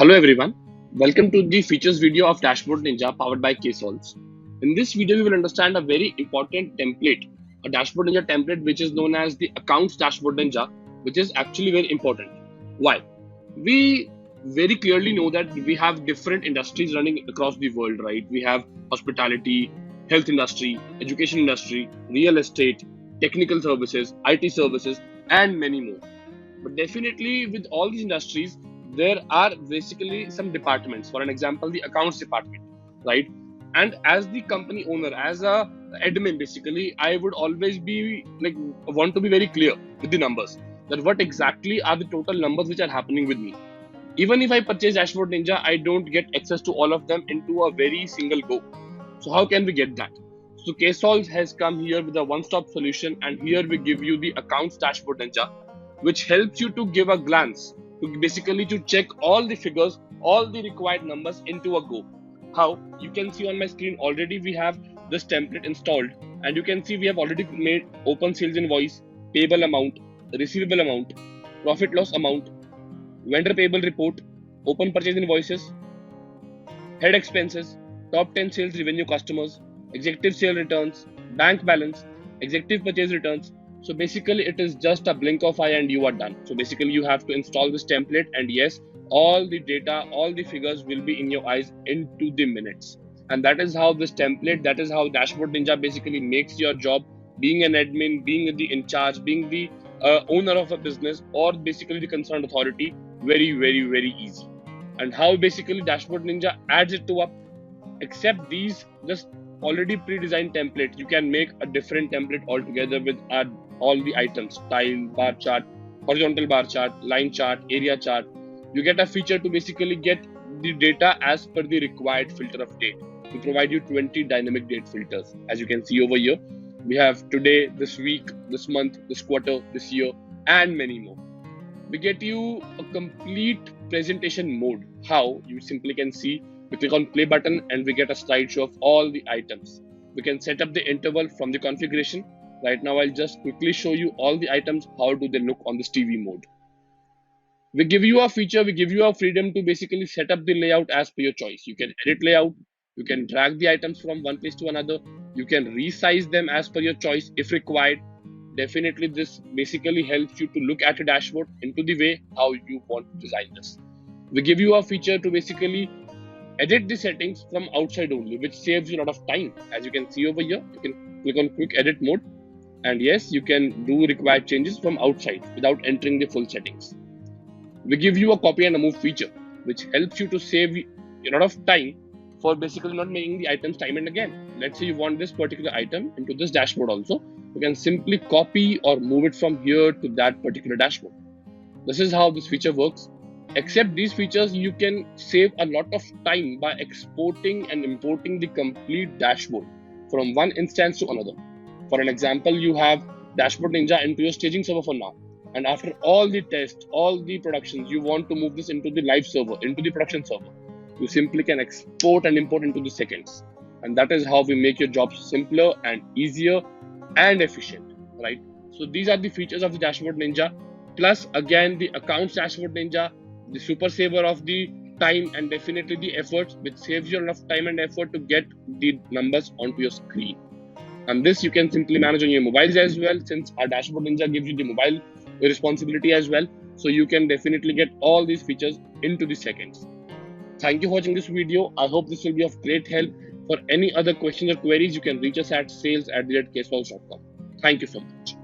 Hello everyone, welcome to the features video of Dashboard Ninja powered by Ksolves. In this video, we will understand a very important template, a Dashboard Ninja template which is known as the Accounts Dashboard Ninja, which is actually very important. Why? We very clearly know that we have different industries running across the world, right? We have hospitality, health industry, education industry, real estate, technical services, IT services, and many more. But definitely with all these industries, there are basically some departments. For an example, the accounts department, right? And as the company owner, as a admin, basically, I would always be like want to be very clear with the numbers, that what exactly are the total numbers which are happening with me. Even if I purchase Dashboard Ninja, I don't get access to all of them into a very single go. So how can we get that? So Ksolves has come here with a one-stop solution, and here we give you the Accounts Dashboard Ninja, which helps you to give a glance, to basically to check all the figures, all the required numbers into a go. How? You can see on my screen already we have this template installed, and you can see we have already made open sales invoice, payable amount, receivable amount, profit loss amount, vendor payable report, open purchase invoices, head expenses, top 10 sales revenue customers, executive sale returns, bank balance, executive purchase returns. So basically it is just a blink of eye and you are done. So basically you have to install this template, and yes, all the data, all the figures will be in your eyes into the minutes. And that is how this template, that is how Dashboard Ninja basically makes your job, being an admin, being the in charge, being the owner of a business, or basically the concerned authority, very easy. And how basically Dashboard Ninja adds it to up, except these just already pre-designed template, you can make a different template altogether with all the items: tile, bar chart, horizontal bar chart, line chart, area chart. You get a feature to basically get the data as per the required filter of date. We provide you 20 dynamic date filters. As you can see over here, we have today, this week, this month, this quarter, this year, and many more. We get you a complete presentation mode. How? You simply can see, we click on play button and we get a slideshow of all the items. We can set up the interval from the configuration. Right now I'll just quickly show you all the items, how do they look on this TV mode. We give you a feature, we give you a freedom to basically set up the layout as per your choice. You can edit layout, you can drag the items from one place to another, you can resize them as per your choice if required. Definitely this basically helps you to look at a dashboard into the way how you want to design this. We give you a feature to basically edit the settings from outside only, which saves you a lot of time. As you can see over here, you can click on quick edit mode, and yes, you can do required changes from outside without entering the full settings. We give you a copy and a move feature, which helps you to save a lot of time for basically not making the items time and again. Let's say you want this particular item into this dashboard also, you can simply copy or move it from here to that particular dashboard. This is how this feature works. Except these features, you can save a lot of time by exporting and importing the complete dashboard from one instance to another. For an example, you have Dashboard Ninja into your staging server for now, and after all the tests, all the productions, you want to move this into the live server, into the production server. You simply can export and import into the seconds. And that is how we make your job simpler and easier and efficient, right? So these are the features of the Dashboard Ninja, plus again the Accounts Dashboard Ninja, the super saver of the time and definitely the efforts, which saves you enough time and effort to get the numbers onto your screen. And this you can simply manage on your mobiles as well, since our Dashboard Ninja gives you the mobile responsibility as well. So you can definitely get all these features into the seconds. Thank you for watching this video. I hope this will be of great help. For any other questions or queries, you can reach us at sales@ksolves.com. Thank you so much.